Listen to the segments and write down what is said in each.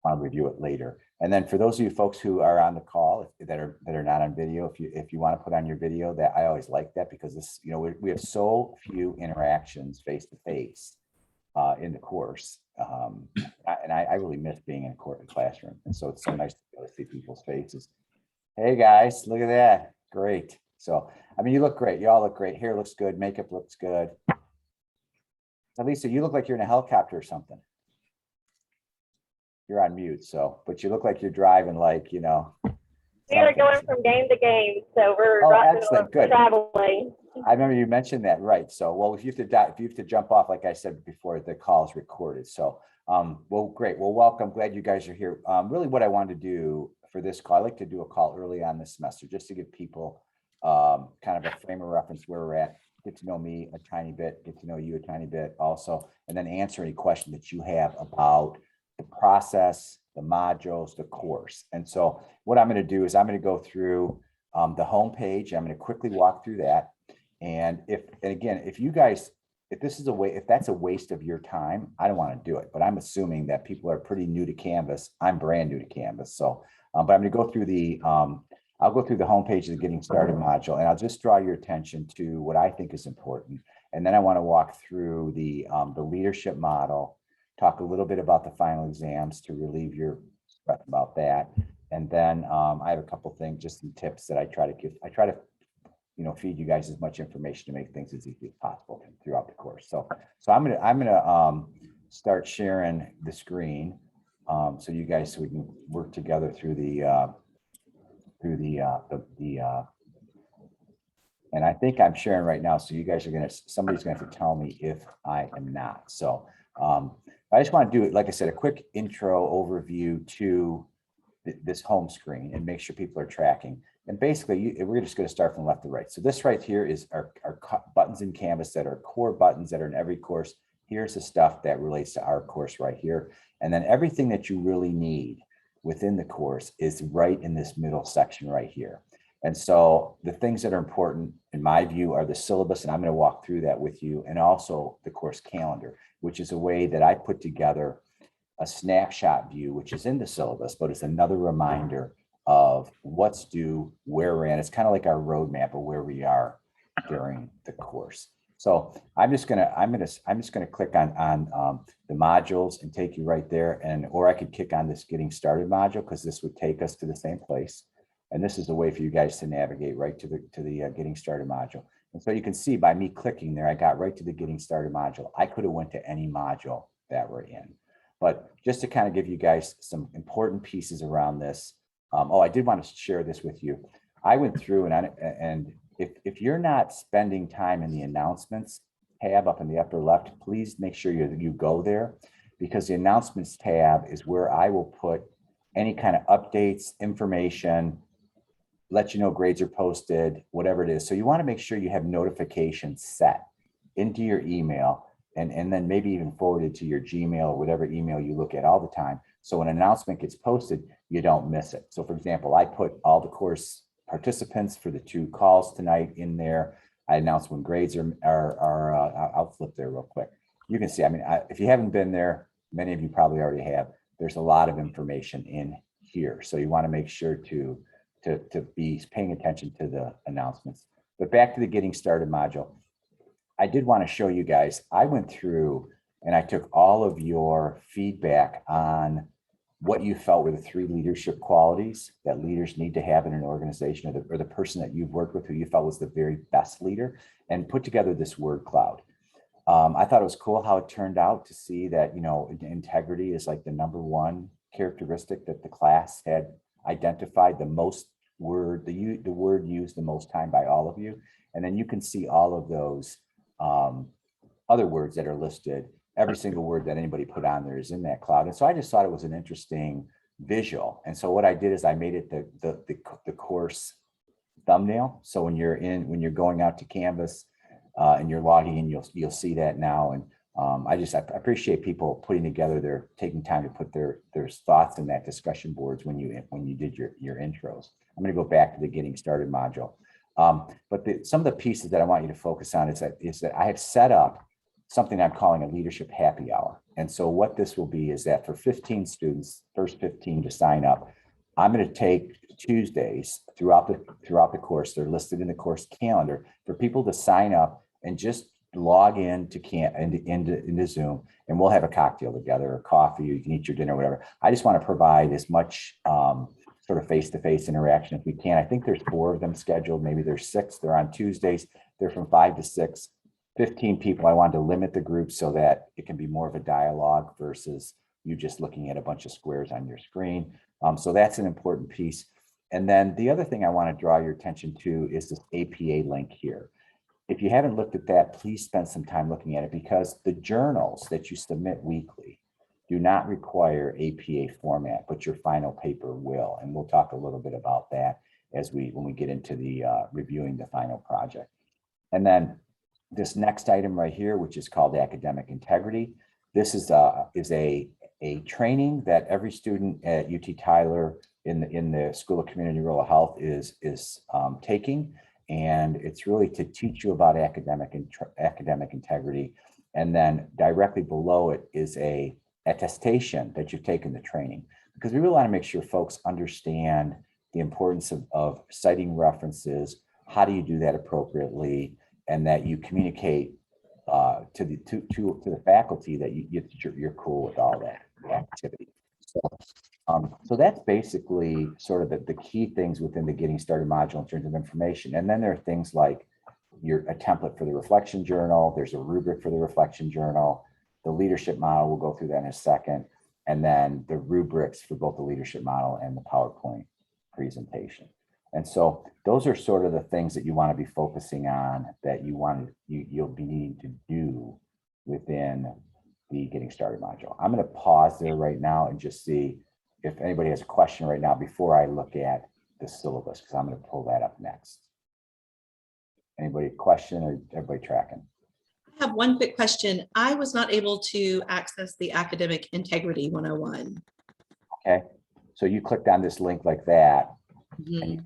want to review it later. And then for those of you folks who are on the call that are not on video, if you want to put on your video, that I always like that, because this, you know, we have so few interactions face to face in the course. And I really miss being in a classroom. And so it's so nice to be able to see people's faces. Hey guys, look at that. Great. So, I mean, you look great. You all look great. Hair looks good. Makeup looks good. Lisa, you look like you're in a helicopter or something. You're on mute, so, but you look like you're driving, like, you know. We are going from game to game, so we're excellent. Good. Traveling. I remember you mentioned that, right? So, well, if you have to jump off, like I said before, the call is recorded. So, well, great. Well, welcome. Glad you guys are here. Really, what I wanted to do for this call, I like to do a call early on this semester, just to give people kind of a frame of reference where we're at. Get to know me a tiny bit, get to know you a tiny bit also, and then answer any question that you have about the process, the modules, the course. And so what I'm going to do is I'm going to go through the home page. I'm going to quickly walk through that. And again, if that's a waste of your time, I don't want to do it, but I'm assuming that people are pretty new to Canvas. I'm brand new to Canvas. So, but I'm going to go through I'll go through the homepage of the Getting Started module, and I'll just draw your attention to what I think is important. And then I want to walk through the leadership model, talk a little bit about the final exams to relieve your stress about that. And then I have a couple things, just some tips that I try to give. I try to, you know, feed you guys as much information to make things as easy as possible throughout the course. So I'm gonna start sharing the screen so you guys, so we can work together through and I think I'm sharing right now. So you guys are somebody's gonna have to tell me if I am not. So I just want to do, like I said, a quick intro overview to this home screen and make sure people are tracking. And basically, we're just going to start from left to right. So this right here is our buttons in Canvas that are core buttons that are in every course. Here's the stuff that relates to our course right here. And then everything that you really need within the course is right in this middle section right here. And so the things that are important, in my view, are the syllabus, and I'm going to walk through that with you, and also the course calendar, which is a way that I put together a snapshot view, which is in the syllabus, but it's another reminder of what's due, where we're at. It's kind of like our roadmap of where we are during the course. So I'm just gonna click on the modules and take you right there, or I could click on this Getting Started module, because this would take us to the same place. And this is a way for you guys to navigate right to the Getting Started module. And so you can see by me clicking there, I got right to the Getting Started module. I could have went to any module that we're in, but just to kind of give you guys some important pieces around this. I did want to share this with you. I went through and if you're not spending time in the announcements tab up in the upper left, please make sure you go there, because the announcements tab is where I will put any kind of updates, information, let you know grades are posted, whatever it is. So you want to make sure you have notifications set into your email, and then maybe even forwarded to your Gmail or whatever email you look at all the time. So when an announcement gets posted, you don't miss it. So for example, I put all the course participants for the 2 calls tonight in there. I announced when grades are I'll flip there real quick. You can see, I mean, if you haven't been there, many of you probably already have, there's a lot of information in here. So you want to make sure to be paying attention to the announcements. But back to the Getting Started module, I did want to show you guys, I went through and I took all of your feedback on what you felt were the 3 leadership qualities that leaders need to have in an organization, or the person that you've worked with who you felt was the very best leader, and put together this word cloud. I thought it was cool how it turned out to see that, you know, integrity is like the #1 characteristic that the class had identified the most word, the word used the most time by all of you. And then you can see all of those other words that are listed. Every single word that anybody put on there is in that cloud. And so I just thought it was an interesting visual. And so what I did is I made it the course thumbnail. So when you're going out to Canvas and you're logging in, you'll see that now. And I appreciate people putting together taking time to put their thoughts in that discussion boards when you did your intros. I'm going to go back to the Getting Started module. But some of the pieces that I want you to focus on is that I have set up something I'm calling a leadership happy hour. And so what this will be is that for 15 students, first 15 to sign up, I'm going to take Tuesdays throughout the course. They're listed in the course calendar for people to sign up and just log in to into Zoom, and we'll have a cocktail together or coffee. You can eat your dinner, whatever. I just want to provide as much sort of face-to-face interaction if we can. I think there's 4 of them scheduled. Maybe there's 6. They're on Tuesdays. They're from 5 to 6. 15 people. I wanted to limit the group so that it can be more of a dialogue versus you just looking at a bunch of squares on your screen. So that's an important piece. And then the other thing I want to draw your attention to is this APA link here. If you haven't looked at that, please spend some time looking at it, because the journals that you submit weekly do not require APA format, but your final paper will. And we'll talk a little bit about that when we get into the reviewing the final project. And then this next item right here, which is called academic integrity. This is a training that every student at UT Tyler in the School of Community Rural Health is taking. And it's really to teach you about academic integrity. And then directly below it is a attestation that you've taken the training, because we really want to make sure folks understand the importance of citing references. How do you do that appropriately? And that you communicate to the faculty that you're cool with all that activity. So that's basically sort of the key things within the Getting Started module in terms of information. And then there are things like a template for the reflection journal. There's a rubric for the reflection journal. The leadership model, we'll go through that in a second. And then the rubrics for both the leadership model and the PowerPoint presentation. And so those are sort of the things that you want to be focusing on, that you'll be needing to do within the Getting Started module. I'm going to pause there right now and just see if anybody has a question right now before I look at the syllabus, because I'm going to pull that up next. Anybody question, or everybody tracking? I have one quick question. I was not able to access the Academic Integrity 101. Okay, so you clicked on this link like that, Mhm. and you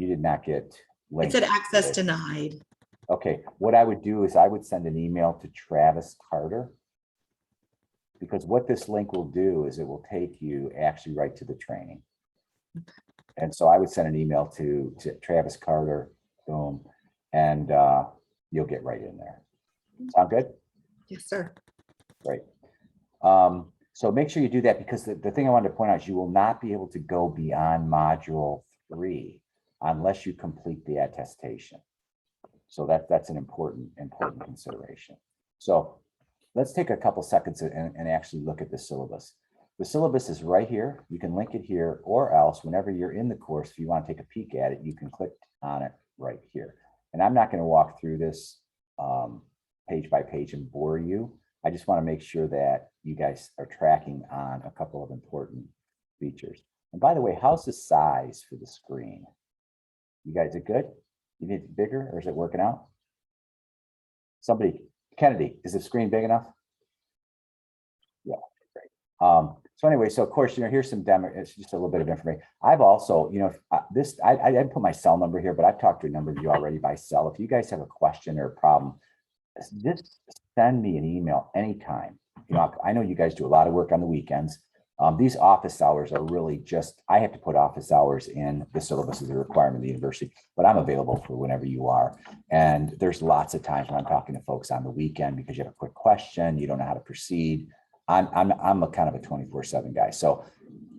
did not get It linked said access to it. denied. Okay, what I would do is I would send an email to Travis Carter, because what this link will do is it will take you actually right to the training. And so I would send an email to Travis Carter, boom, and you'll get right in there. Sound good? Yes, sir. Great. So make sure you do that, because the thing I wanted to point out is you will not be able to go beyond module 3 unless you complete the attestation. So that's an important consideration. So let's take a couple seconds and actually look at the syllabus. The syllabus is right here. You can link it here, or else whenever you're in the course, if you want to take a peek at it, you can click on it right here. And I'm not going to walk through this page by page and bore you. I just want to make sure that you guys are tracking on a couple of important features. And by the way, how's the size for the screen? You guys are good? You need it bigger, or is it working out? Somebody, Kennedy, is the screen big enough? Yeah, great. So anyway, so of course, here's some demo. It's just a little bit of information. I've also, I didn't put my cell number here, but I've talked to a number of you already by cell. If you guys have a question or a problem, just send me an email anytime. I know you guys do a lot of work on the weekends. These office hours are really just, I have to put office hours in the syllabus as a requirement of the university, but I'm available for whenever you are. And there's lots of times when I'm talking to folks on the weekend because you have a quick question, you don't know how to proceed. I'm a kind of a 24/7 guy. So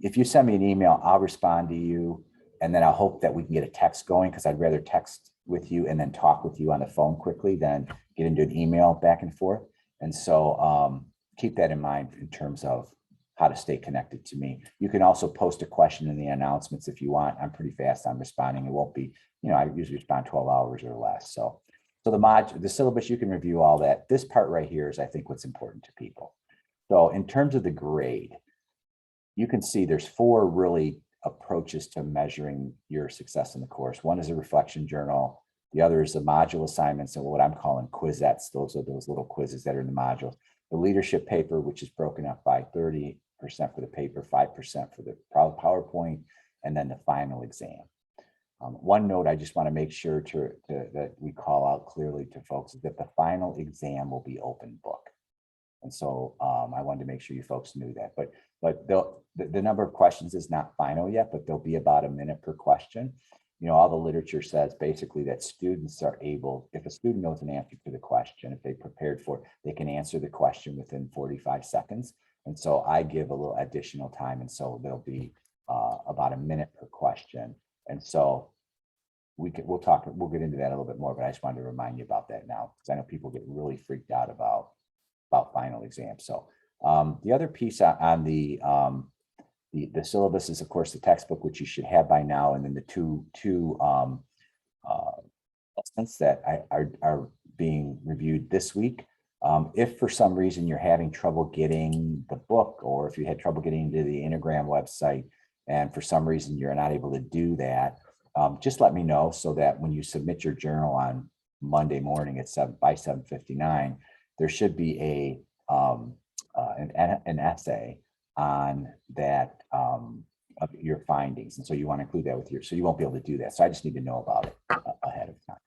if you send me an email, I'll respond to you, and then I'll hope that we can get a text going, because I'd rather text with you and then talk with you on the phone quickly than get into an email back and forth. And so keep that in mind in terms of how to stay connected to me. You can also post a question in the announcements if you want. I'm pretty fast on responding. It won't be, I usually respond 12 hours or less. So the syllabus, you can review all that. This part right here is, I think, what's important to people. So in terms of the grade, you can see there's 4 really approaches to measuring your success in the course. One is a reflection journal. The other is the module assignments, and what I'm calling quizettes. Those are those little quizzes that are in the modules. The leadership paper, which is broken up by 30% for the paper, 5% for the PowerPoint, and then the final exam. One note I just want to make sure that we call out clearly to folks is that the final exam will be open book. And so I wanted to make sure you folks knew that, but the number of questions is not final yet, but there'll be about a minute per question. You know, all the literature says basically that students are able, if a student knows an answer to the question, if they prepared for it, they can answer the question within 45 seconds. And so I give a little additional time. And so there'll be about a minute per question. And so we'll get into that a little bit more, but I just wanted to remind you about that now, because I know people get really freaked out about final exams. So the other piece on the syllabus is, of course, the textbook, which you should have by now, and then the two lessons that are being reviewed this week. If for some reason you're having trouble getting the book, or if you had trouble getting into the Enneagram website, and for some reason you're not able to do that, just let me know, so that when you submit your journal on Monday morning at 7:59, there should be an essay on that of your findings. And so you want to include that with so you won't be able to do that. So I just need to know about it ahead of time.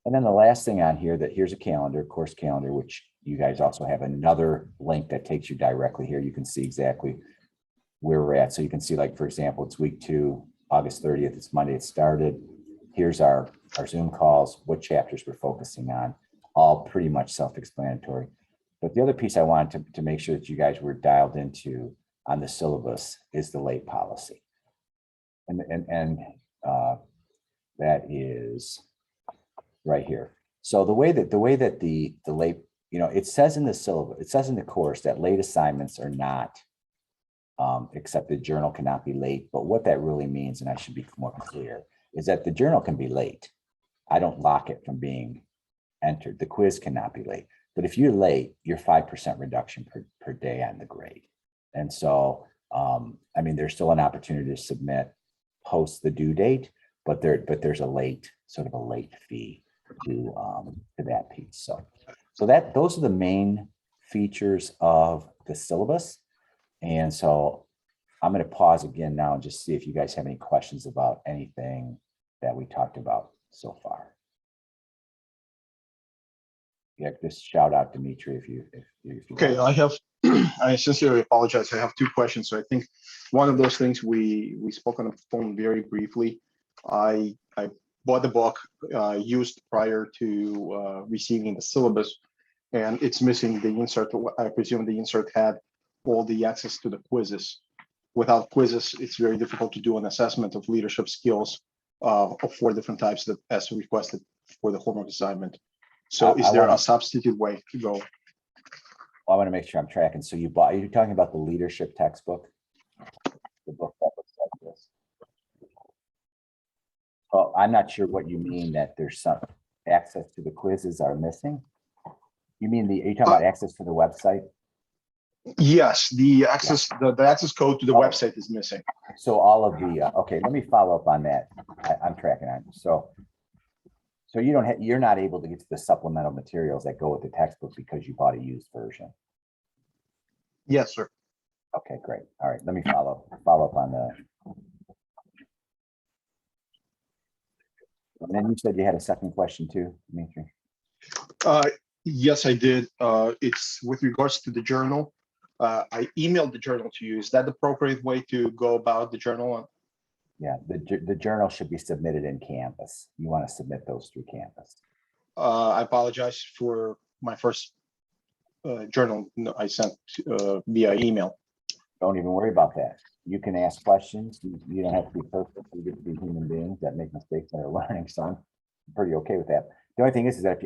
And then the last thing on here, here's a calendar, course calendar, which you guys also have another link that takes you directly here. You can see exactly where we're at. So you can see, like, for example, it's week 2, August 30th, it's Monday, it started. Here's our Zoom calls, what chapters we're focusing on, all pretty much self-explanatory. But the other piece I wanted to make sure that you guys were dialed into on the syllabus is the late policy. And that is right here. So the way that the late, you know, it says in the syllabus, it says in the course that late assignments are not accepted. Journal cannot be late. But what that really means, and I should be more clear, is that the journal can be late. I don't lock it from being entered. The quiz cannot be late. But if you're late, you're 5% reduction per day on the grade. And so, I mean, there's still an opportunity to submit post the due date, but there's a late fee to that piece. So those are the main features of the syllabus. And so I'm going to pause again now and just see if you guys have any questions about anything that we talked about so far. Yeah, just shout out Dimitri if you Okay, I have, I sincerely apologize. I have 2 questions. So I think one of those things we spoke on the phone very briefly. I bought the book used prior to receiving the syllabus, and it's missing the insert. I presume the insert had all the access to the quizzes. Without quizzes, it's very difficult to do an assessment of leadership skills of 4 different types that as requested for the homework assignment. So is there a substitute way to go? I want to make sure I'm tracking. So are you talking about the leadership textbook? The book that looks like this. Oh, I'm not sure what you mean that there's some access to the quizzes are missing. You mean are you talking about access to the website? Yes, the access, the access code to the website is missing. So all of the, okay, let me follow up on that. I'm tracking on. So you're not able to get to the supplemental materials that go with the textbook because you bought a used version. Yes, sir. Okay, great. All right, let me follow up on the. And then you said you had a second question too, Dimitri. Yes, I did. It's with regards to the journal. I emailed the journal to you. Is that the appropriate way to go about the journal? Yeah, the journal should be submitted in Canvas. You want to submit those through Canvas. I apologize for my first journal I sent via email. Don't even worry about that. You can ask questions. You don't have to be perfect. You get to be human beings that make mistakes and are learning. So I'm pretty okay with that. The only thing is that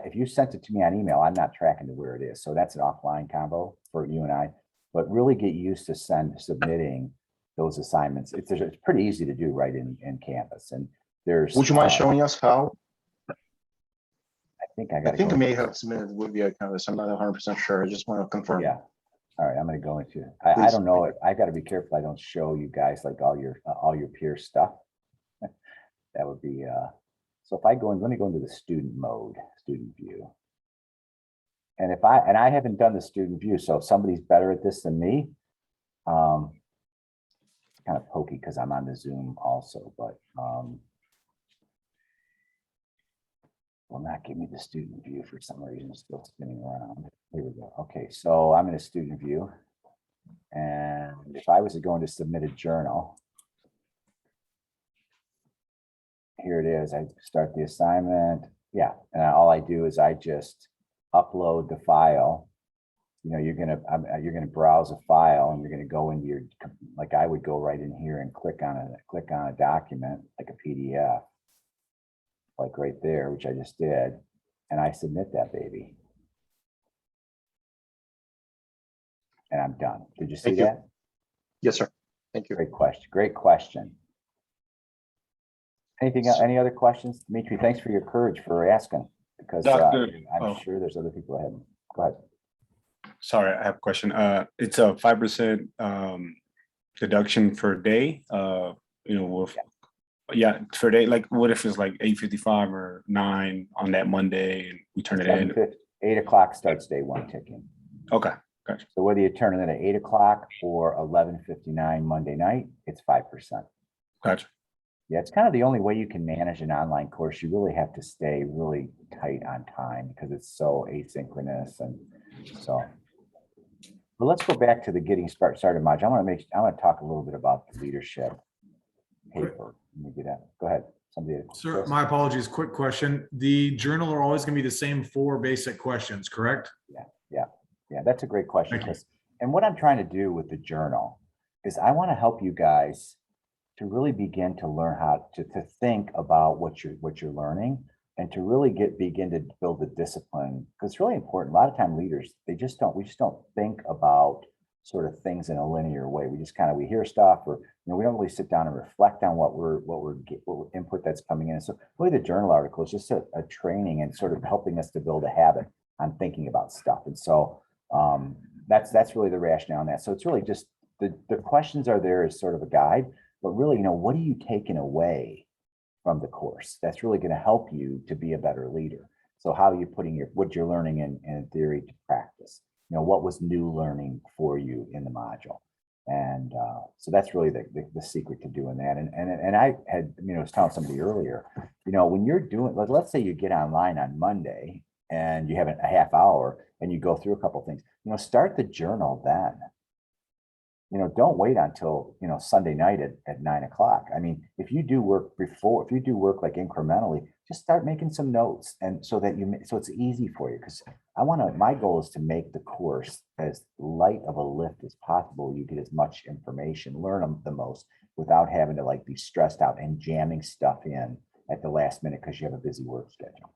if you sent it to me on email, I'm not tracking to where it is. So that's an offline combo for you and I. But really get used to submitting those assignments. It's pretty easy to do right in Canvas. And there's. Would you mind showing us how? I think I may have submitted with the Canvas. I'm not 100% sure. I just want to confirm. Yeah. All right. I'm going to go into. I don't know. I got to be careful. I don't show you guys like all your peer stuff. That would be. So if I go in, let me go into the student mode, student view. And I haven't done the student view. So if somebody's better at this than me, kind of pokey because I'm on the Zoom also, but will not give me the student view for some reason. It's still spinning around. Here we go. Okay, so I'm in a student view. And if I was going to submit a journal, here it is. I start the assignment. Yeah, and all I do is I just upload the file. You know, you're gonna browse a file and you're gonna go into your, like I would go right in here and click on a document like a PDF, like right there, which I just did, and I submit that baby. And I'm done. Did you see Thank you. that? Yes, sir. Thank you. Great question. Great question. Anything, any other questions? Dimitri, thanks for your courage for asking, because Doctor, I'm sure there's other people ahead. Go ahead. sorry, I have a question. It's a 5% deduction per day. You know, with yeah, per day. Like, what if it's like 8:55 or 9 on that Monday, and we turn it in? 8 o'clock starts day one ticking. Okay, gotcha. So whether you turn it in at 8 o'clock or 11:59 Monday night, it's 5%. Gotcha. Yeah, it's kind of the only way you can manage an online course. You really have to stay really tight on time because it's so asynchronous. And so, but let's go back to the getting started module. I want to talk a little bit about the leadership paper. Let me get that. Go ahead. Somebody. Sir, Chris? my apologies. Quick question. The journal are always going to be the same 4 basic questions, correct? Yeah, that's a great question, Thank you. Chris. And what I'm trying to do with the journal is I want to help you guys to really begin to learn how to think about what you're learning and to really begin to build the discipline, because it's really important. A lot of time leaders, we just don't think about sort of things in a linear way. We just we hear stuff, or we don't really sit down and reflect on what input that's coming in. So really the journal article is just a training and sort of helping us to build a habit on thinking about stuff. And so that's really the rationale in that. So it's really just the questions are there as sort of a guide, but really, what are you taking away from the course that's really going to help you to be a better leader? So how are you putting what you're learning in theory to practice? What was new learning for you in the module? And so that's really the secret to doing that. And I had, I was telling somebody earlier, when you're doing, let's say you get online on Monday and you have a half hour and you go through a couple of things, start the journal then. Don't wait until, Sunday night at 9 o'clock. I mean, if you do work like incrementally, just start making some notes. And so it's easy for you, because my goal is to make the course as light of a lift as possible. You get as much information, learn them the most without having to be stressed out and jamming stuff in at the last minute because you have a busy work schedule.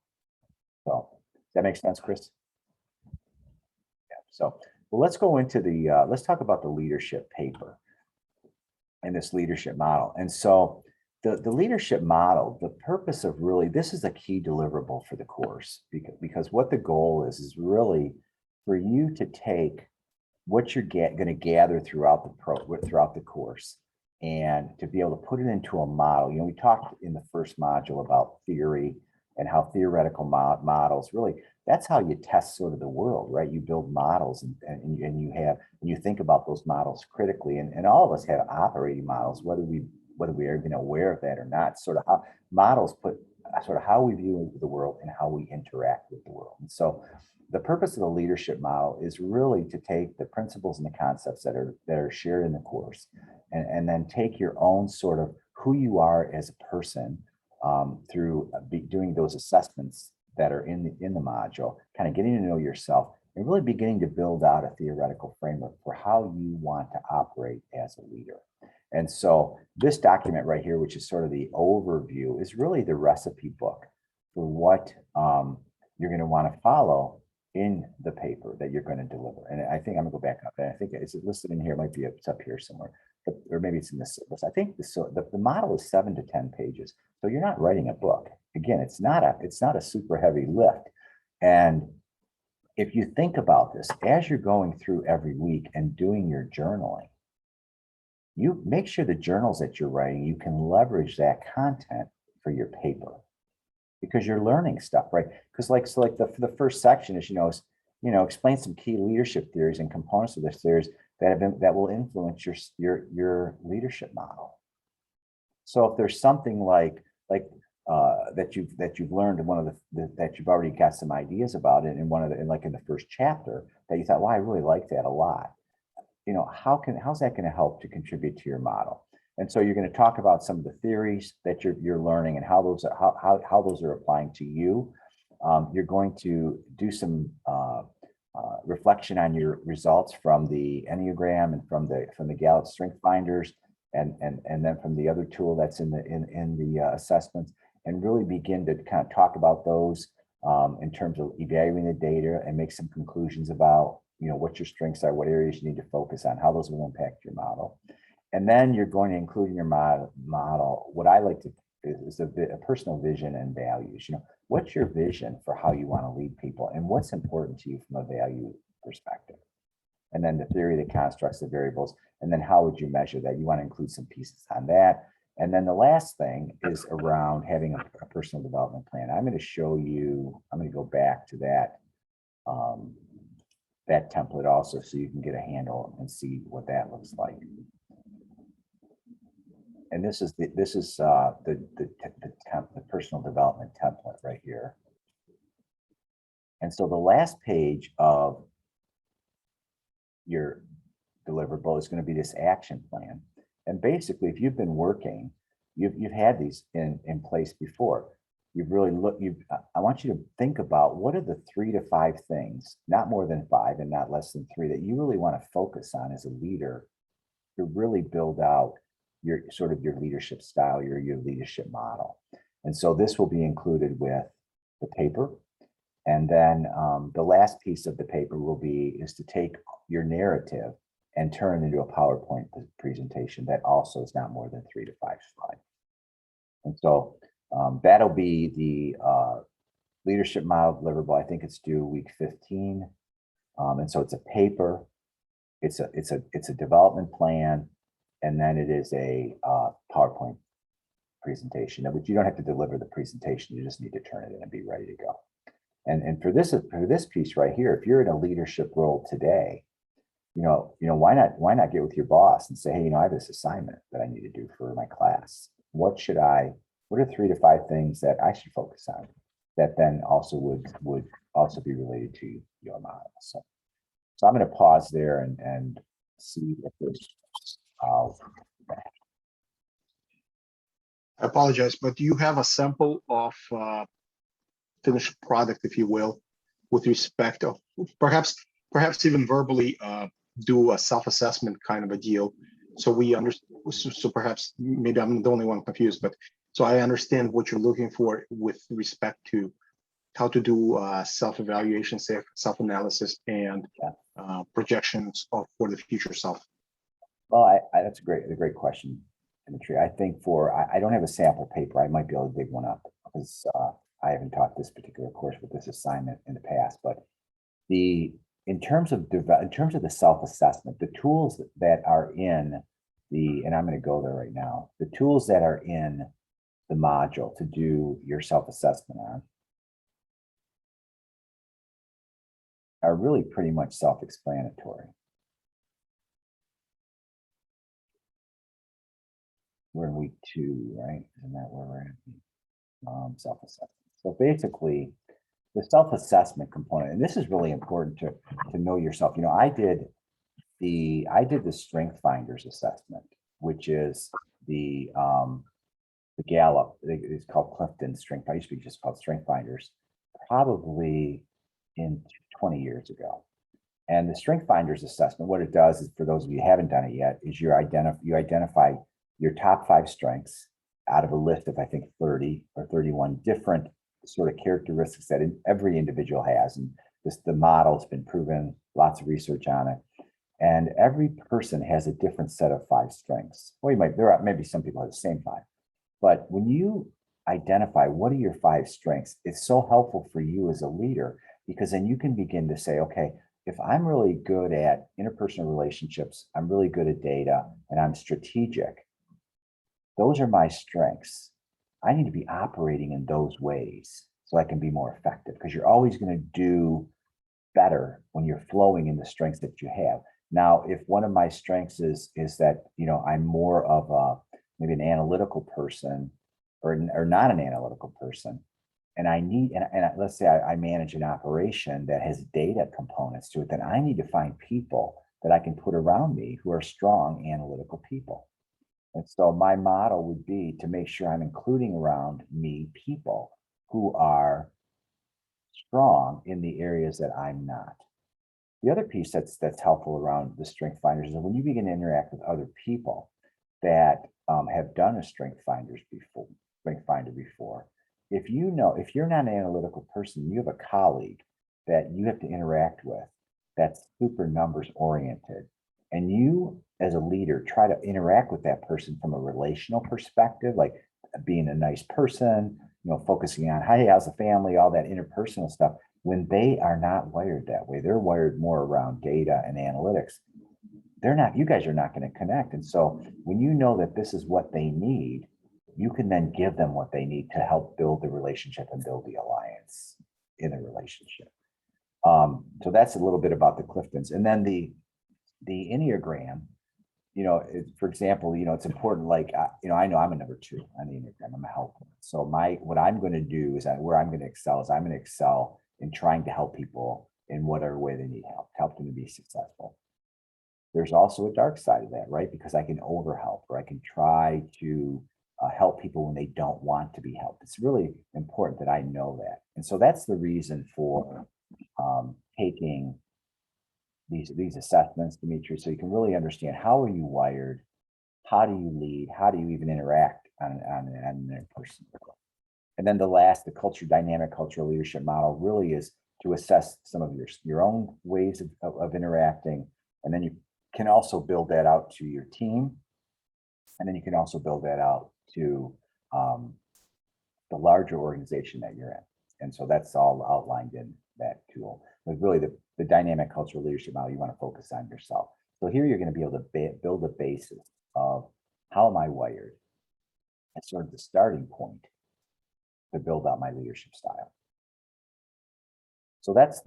So does that make sense, Chris? Yeah. So, well, let's go into let's talk about the leadership paper and this leadership model. And so the leadership model, the purpose of this is a key deliverable for the course, because what the goal is really for you to take what you're going to gather throughout the course and to be able to put it into a model. We talked in the first module about theory and how theoretical models really, that's how you test sort of the world, right? You build models and you think about those models critically, and all of us have operating models, whether we are even aware of that or not. Sort of how models sort of how we view the world and how we interact with the world. And so the purpose of the leadership model is really to take the principles and the concepts that are shared in the course and then take your own sort of who you are as a person through doing those assessments that are in the module, kind of getting to know yourself and really beginning to build out a theoretical framework for how you want to operate as a leader. And so this document right here, which is sort of the overview, is really the recipe book for what you're going to want to follow in the paper that you're going to deliver. And I think I'm gonna go back up, and I think it's listed in here, it might be it's up here somewhere, or maybe it's in the syllabus. I think the model is 7 to 10 pages. So you're not writing a book. Again, it's not a super heavy lift. And if you think about this, as you're going through every week and doing your journaling, you make sure the journals that you're writing, you can leverage that content for your paper, because you're learning stuff, right? Because the first section is, explain some key leadership theories and components of the theories that will influence your leadership model. So if there's something like that you've learned, and one of that you've already got some ideas about it in like in the first chapter, that you thought, well, I really like that a lot. How's that going to help to contribute to your model? And so you're going to talk about some of the theories that you're learning and how those are applying to you. You're going to do some reflection on your results from the Enneagram and from the Gallup Strength Finders, and then from the other tool that's in the assessments, and really begin to kind of talk about those in terms of evaluating the data and make some conclusions about what your strengths are, what areas you need to focus on, how those will impact your model. And then you're going to include in your model what I like to is a personal vision and values. What's your vision for how you want to lead people, and what's important to you from a value perspective? And then the theory that constructs the variables, and then how would you measure that? You want to include some pieces on that. And then the last thing is around having a personal development plan. I'm going to show you, I'm going to go back to that that template also, so you can get a handle and see what that looks like. And this is the personal development template right here. And so the last page of your deliverable is going to be this action plan. And basically, if you've been working, you've had these in place before. You've really looked. I want you to think about what are the 3 to 5 things, not more than 5 and not less than 3, that you really want to focus on as a leader to really build out your leadership style, your leadership model. And so this will be included with the paper. And then the last piece of the paper is to take your narrative and turn it into a PowerPoint presentation that also is not more than 3 to 5 slides. And so that'll be the leadership model deliverable. I think it's due week 15. And so it's a paper, it's a development plan, and then it is a PowerPoint presentation, which you don't have to deliver the presentation. You just need to turn it in and be ready to go. And for this piece right here, if you're in a leadership role today, why not get with your boss and say, hey, I have this assignment that I need to do for my class. What are 3 to 5 things that I should focus on that then also would also be related to your model? So I'm going to pause there and see if there's I apologize, but do you have a sample of finished product, if you will, with respect of perhaps even verbally do a self-assessment kind of a deal, so we understand? So perhaps maybe I'm the only one confused, but so I understand what you're looking for with respect to how to do self-evaluation, self-analysis, and projections for the future self. Well, that's a great question, Dimitri. I think I don't have a sample paper. I might be able to dig one up because I haven't taught this particular course with this assignment in the past. But in terms of the self-assessment, the tools that are in and I'm going to go there right now, the tools that are in the module to do your self-assessment on are really pretty much self-explanatory. We're in week 2, right? Isn't that where we're at? Self-assessment. So basically, the self-assessment component, and this is really important to know yourself. I did the Strength Finders assessment, which is the Gallup. It's called Clifton Strength. I used to be just called Strength Finders, probably in 20 years ago. And the Strength Finders assessment, what it does is, for those of you who haven't done it yet, is you identify your top 5 strengths out of a list of, I think, 30 or 31 different sort of characteristics that every individual has. And the model's been proven, lots of research on it. And every person has a different set of 5 strengths. Well, maybe some people have the same 5. But when you identify what are your 5 strengths, it's so helpful for you as a leader, because then you can begin to say, okay, if I'm really good at interpersonal relationships, I'm really good at data, and I'm strategic, those are my strengths. I need to be operating in those ways so I can be more effective, because you're always going to do better when you're flowing in the strengths that you have. Now, if one of my strengths is that, I'm more of maybe an analytical person, or not an analytical person. And I need, let's say I manage an operation that has data components to it, then I need to find people that I can put around me who are strong analytical people. And so my model would be to make sure I'm including around me people who are strong in the areas that I'm not. The other piece that's helpful around the strength finders is when you begin to interact with other people that have done a strength finder before, if you're not an analytical person, you have a colleague that you have to interact with that's super numbers oriented, and you as a leader try to interact with that person from a relational perspective, like being a nice person, focusing on, hey, how's the family, all that interpersonal stuff. When they are not wired that way, they're wired more around data and analytics. You guys are not going to connect. And so when you know that this is what they need, you can then give them what they need to help build the relationship and build the alliance in the relationship. So that's a little bit about the Cliftons. And then the Enneagram, for example, it's important, like, I know I'm a number 2 on the Enneagram, I'm a helper. So what I'm going to do is where I'm going to excel is I'm going to excel in trying to help people in whatever way they need help them to be successful. There's also a dark side of that, right? Because I can overhelp, or I can try to help people when they don't want to be helped. It's really important that I know that. And so that's the reason for taking these assessments, Dimitri, so you can really understand how are you wired, how do you lead, how do you even interact on an person. And then the cultural leadership model really is to assess some of your own ways of interacting, and then you can also build that out to your team, and then you can also build that out to the larger organization that you're in. And so that's all outlined in that tool. But really the dynamic cultural leadership model, you want to focus on yourself. So here you're going to be able to build a basis of how am I wired? That's sort of the starting point to build out my leadership style. So that's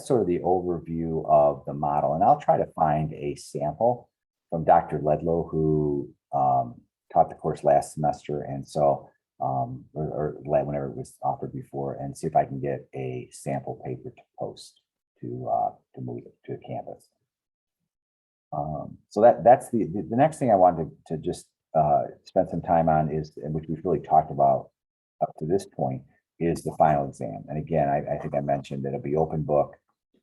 sort of the overview of the model. And I'll try to find a sample from Dr. Ledlow, who taught the course last semester. And so, or whenever it was offered before, and see if I can get a sample paper to post to move it to a campus. So that's the next thing I wanted to just spend some time on is, and which we've really talked about up to this point, is the final exam. And again, I think I mentioned that it'll be open book,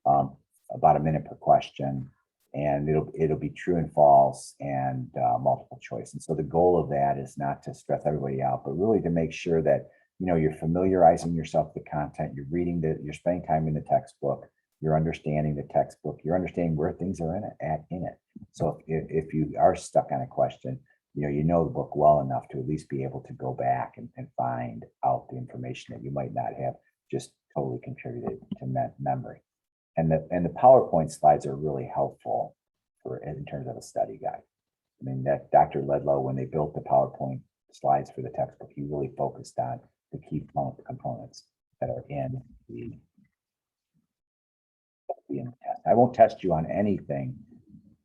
about a minute per question, and it'll be true and false and multiple choice. And so the goal of that is not to stress everybody out, but really to make sure that you're familiarizing yourself with the content, you're reading you're spending time in the textbook, you're understanding the textbook, you're understanding where things are in it. So if you are stuck on a question, you know the book well enough to at least be able to go back and find out the information that you might not have just totally contributed to memory. And the PowerPoint slides are really helpful in terms of a study guide. I mean, that Dr. Ledlow, when they built the PowerPoint slides for the textbook, he really focused on the key components that are in the test. I won't test you on anything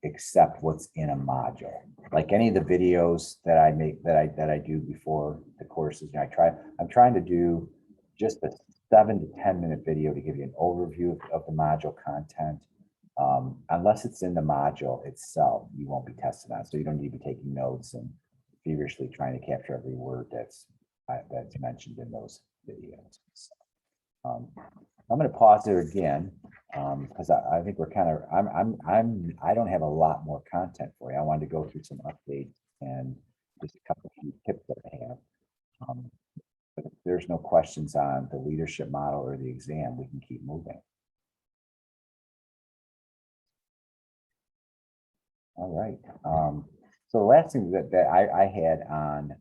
except what's in a module. Like any of the videos that I make, that I do before the courses, I'm trying to do just a 7 to 10 minute video to give you an overview of the module content. Unless it's in the module itself, you won't be tested on. So you don't need to be taking notes and feverishly trying to capture every word that's mentioned in those videos. I'm going to pause there again because I think we're kind of, I don't have a lot more content for you. I wanted to go through some updates and just a couple of few tips that I have. But if there's no questions on the leadership model or the exam, we can keep moving. All right. So the last thing that I had on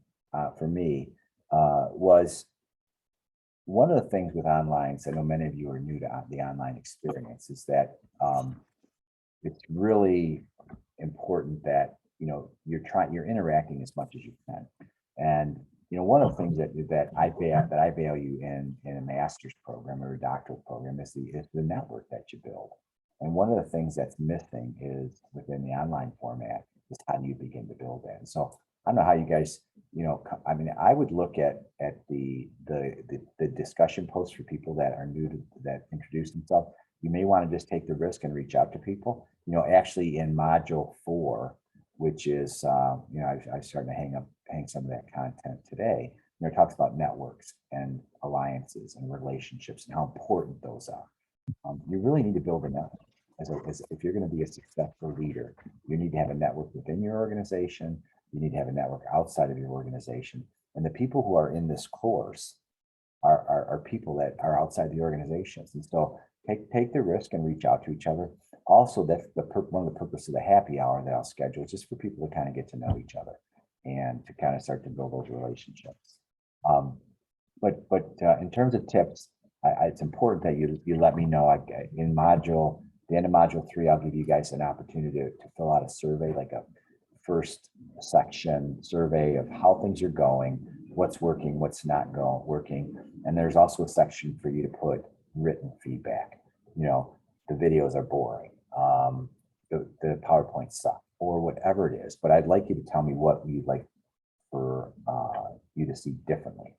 for me was one of the things with online, so I know many of you are new to the online experience, is that it's really important that you're interacting as much as you can. And one of the things that I value in a master's program or a doctoral program is the network that you build. And one of the things that's missing is within the online format is how do you begin to build that. And so I don't know how you guys I mean, I would look at the discussion posts for people that are new to, that introduce themselves. You may want to just take the risk and reach out to people, actually in module 4, which is, I started to hang some of that content today. It talks about networks and alliances and relationships and how important those are. You really need to build a network. If you're going to be a successful leader, you need to have a network within your organization. You need to have a network outside of your organization. And the people who are in this course are people that are outside the organizations. And so take the risk and reach out to each other. Also, that's one of the purposes of the happy hour that I'll schedule, just for people to kind of get to know each other and to kind of start to build those relationships. But in terms of tips, it's important that you let me know. In the end of module 3, I'll give you guys an opportunity to fill out a survey, like a first section survey of how things are going, what's working, what's not working. And there's also a section for you to put written feedback. The videos are boring, the PowerPoint stuff, or whatever it is. But I'd like you to tell me what you'd like for you to see differently.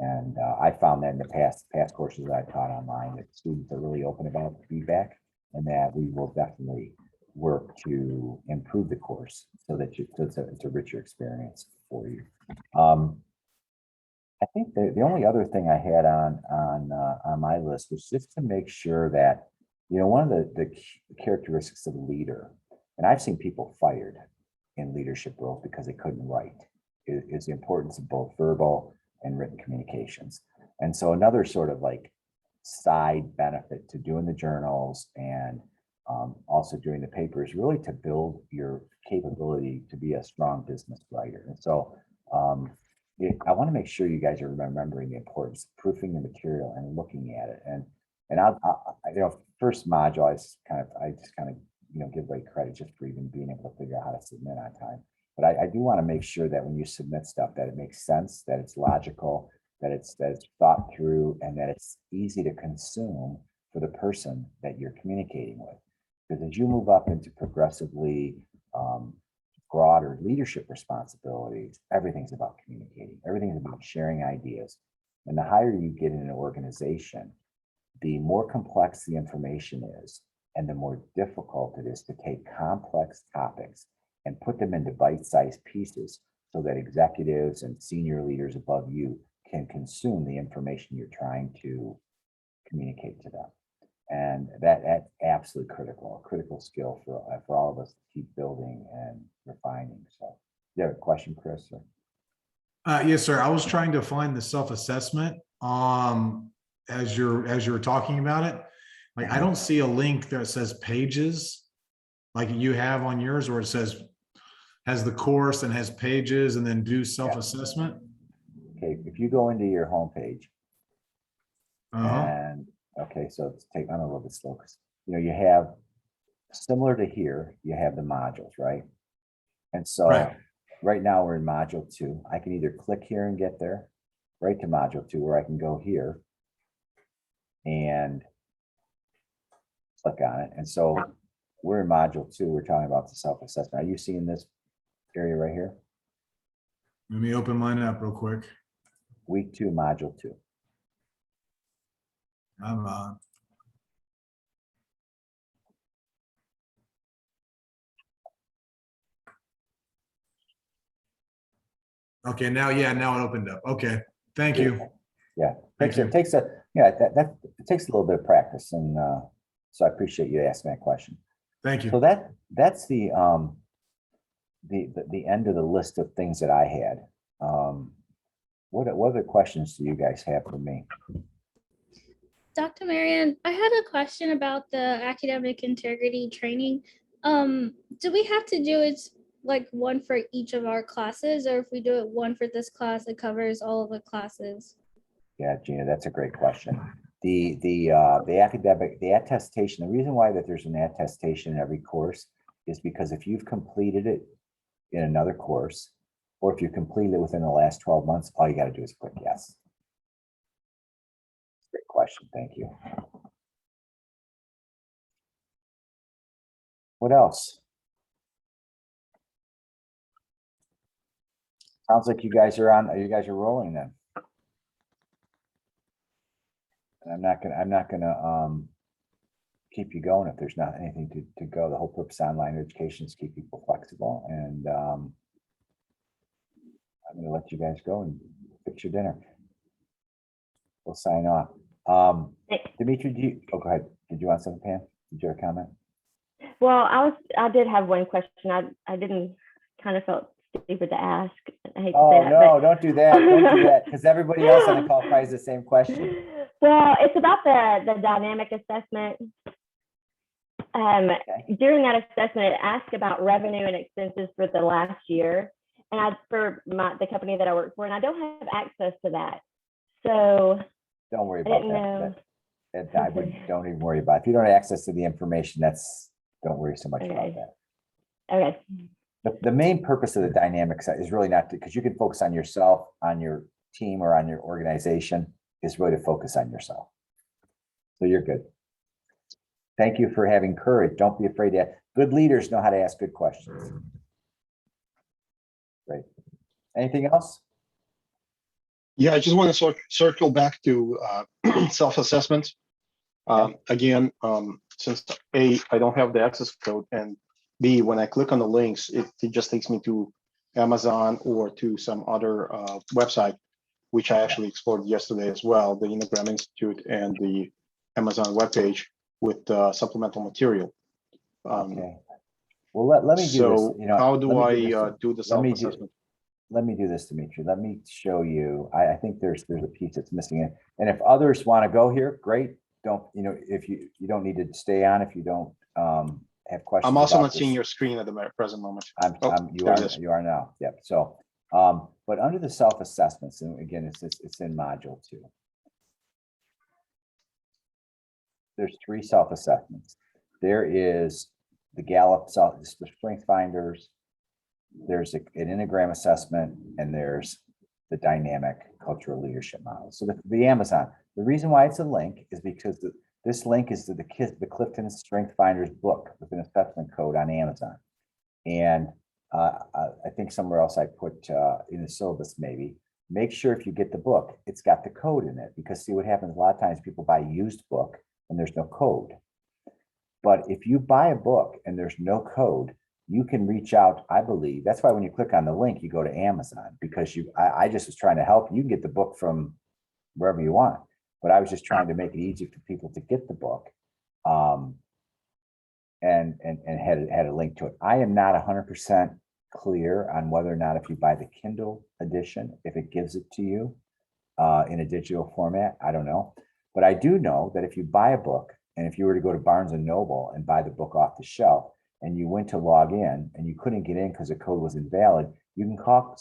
And I found that in the past courses that I taught online, that students are really open about feedback, and that we will definitely work to improve the course so that it's a richer experience for you. I think the only other thing I had on my list was just to make sure that, one of the characteristics of a leader, and I've seen people fired in leadership roles because they couldn't write, is the importance of both verbal and written communications. And so another sort of like side benefit to doing the journals and also doing the papers, really to build your capability to be a strong business writer. And so I want to make sure you guys are remembering the importance of proofing the material and looking at it. And I'll first module, I just kind of give great credit just for even being able to figure out how to submit on time. But I do want to make sure that when you submit stuff, that it makes sense, that it's logical, that it's thought through, and that it's easy to consume for the person that you're communicating with. Because as you move up into progressively broader leadership responsibilities, everything's about communicating. Everything's about sharing ideas. And the higher you get in an organization, the more complex the information is, and the more difficult it is to take complex topics and put them into bite-sized pieces so that executives and senior leaders above you can consume the information you're trying to communicate to them. And that's absolutely critical, a critical skill for all of us to keep building and refining. So, you have a question, Chris? Yes, sir. I was trying to find the self-assessment as you're talking about it. Like, I don't see a link that says pages like you have on yours, where it says has the course and has pages and then do self-assessment. Okay, if you go into your homepage, and okay, so it's taking on a little bit slow because you have, similar to here, you have the modules, right? And so right now we're in module 2. I can either click here and get there, right to module 2, or I can go here and click on it. And so we're in module 2. We're talking about the self-assessment. Are you seeing this area right here? Let me open mine up real quick. Week 2, module 2. I'm on. Okay, now it opened up. Okay, thank you. Yeah, Thank you. it takes a little bit of practice, and so I appreciate you asking that question. Thank you. So that's the end of the list of things that I had. What other questions do you guys have for me? Dr. Marion, I had a question about the academic integrity training. Do we have to do it like one for each of our classes, or if we do it one for this class, it covers all of the classes? Yeah, Gina, that's a great question. The attestation, the reason why that there's an attestation in every course is because if you've completed it in another course, or if you completed it within the last 12 months, all you got to do is click yes. Great question, thank you. What else? Sounds like you guys are rolling then. And I'm not gonna keep you going if there's not anything to go. The whole purpose of online education is to keep people flexible, and I'm gonna let you guys go and fix your dinner. We'll sign off. Dimitri, go ahead. Did you want something, Pam? Did you have a comment? Well, I did have one question. I didn't kind of felt stupid to ask. I hate to Oh, say that, no, don't do that. Don't do that, because everybody else on the call probably has the same question. Well, it's about the dynamic assessment. During that assessment, it asked about revenue and expenses for the last year, and the company that I work for, and I don't have access to that. So Don't worry I about didn't know. don't even worry about it. If you don't have access to the information, don't worry so much about Okay. that. Okay. The main purpose of the dynamics is really not because you can focus on yourself, on your team, or on your organization, is really to focus on yourself. So you're good. Thank you for having courage. Don't be afraid to. Good leaders know how to ask good questions. Great. Anything else? Yeah, I just want to circle back to self-assessment. Again, since A, I don't have the access code, and B, when I click on the links, it just takes me to Amazon or to some other website, which I actually explored yesterday as well, the Enneagram Institute and the Amazon webpage with supplemental material. Okay. Well, let me do So this. how do let I me do this. do the Let me do- self-assessment? Let me do this, Dimitri. Let me show you. I think there's a piece that's missing in. And if others want to go here, great. Don't, if you don't need to stay on if you don't have questions. I'm also about not seeing this. your screen at the present moment. You there it is. are now. Yep. So, but under the self-assessments, and again, it's in module 2. There's 3 self-assessments. There is the Gallup the Strength Finders. There's an Enneagram assessment, and there's the dynamic cultural leadership model. So the Amazon, the reason why it's a link is because this link is to the Clifton Strength Finders book with an assessment code on Amazon. And I think somewhere else I put in the syllabus, maybe. Make sure if you get the book, it's got the code in it, because see what happens a lot of times, people buy a used book and there's no code. But if you buy a book and there's no code, you can reach out, I believe. That's why when you click on the link, you go to Amazon, because I just was trying to help. You can get the book from wherever you want, but I was just trying to make it easy for people to get the book, and had a link to it. I am not 100% clear on whether or not if you buy the Kindle edition, if it gives it to you in a digital format. I don't know, but I do know that if you buy a book, and if you were to go to Barnes and Noble and buy the book off the shelf, and you went to log in and you couldn't get in because the code was invalid, you can call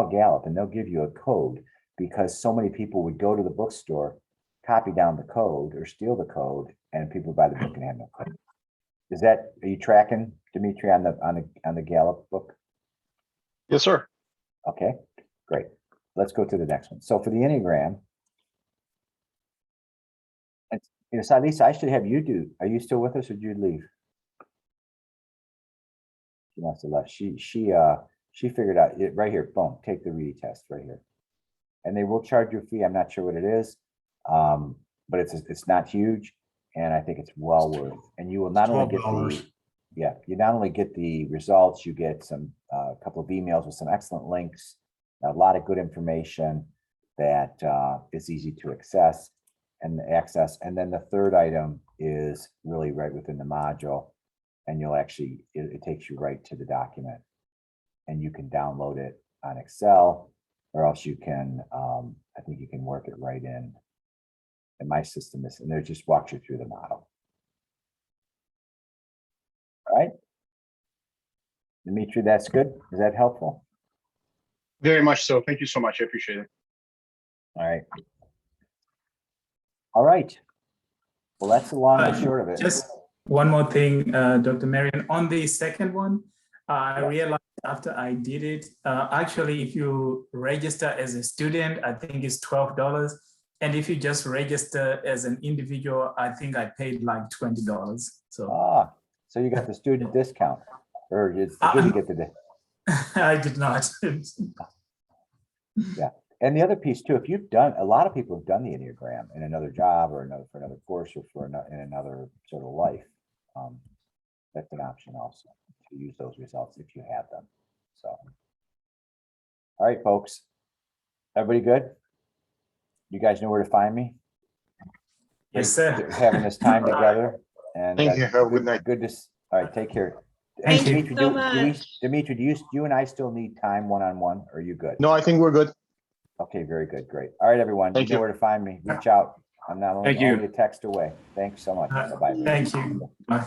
Gallup and they'll give you a code, because so many people would go to the bookstore, copy down the code or steal the code, and people buy the book and have no code. Are you tracking, Dimitri, on the Gallup book? Yes, sir. Okay, great. Let's go to the next one. So for the Enneagram, and Sadisa, I should have you do. Are you still with us, or did you leave? She must have left. She figured out it right here. Boom, take the reading test right here. And they will charge you a fee. I'm not sure what it is, but it's not huge, and I think it's well worth. And you will not only get $12. you not only get the results, you get a couple of emails with some excellent links, a lot of good information that is easy to access. And then the third item is really right within the module, and you'll actually, it takes you right to the document, and you can download it on Excel, or else you can, I think you can work it right in my system, and it just walks you through the model. All right. Dimitri, that's good. Is that helpful? Very much so. Thank you so much. I appreciate it. All right. All right. Well, that's the long and short of it. Just one more thing, Dr. Marion. On the second one, I realized after I did it, actually, if you register as a student, I think it's $12. And if you just register as an individual, I think I paid like $20. So, so you got the student discount, or did you get the? I did not. And the other piece too, if you've done, a lot of people have done the Enneagram in another job or another, for another course or for in another sort of life. That's an option also to use those results if you have them. So. All right, folks. Everybody good? You guys know where to find me? Yes, Great sir. Having this time together and. Thank you. Have a good night. Good to, all right, take care. Thank you. Dimitri, so Dimitri, do you and I still need time one-on-one? Or are you good? No, I think we're good. Okay, very good, great. All right, everyone, you Thank know you. where to find me. Reach out. I'm not only Thank you. a text away. Thanks so much. Bye-bye. Thank you. Bye.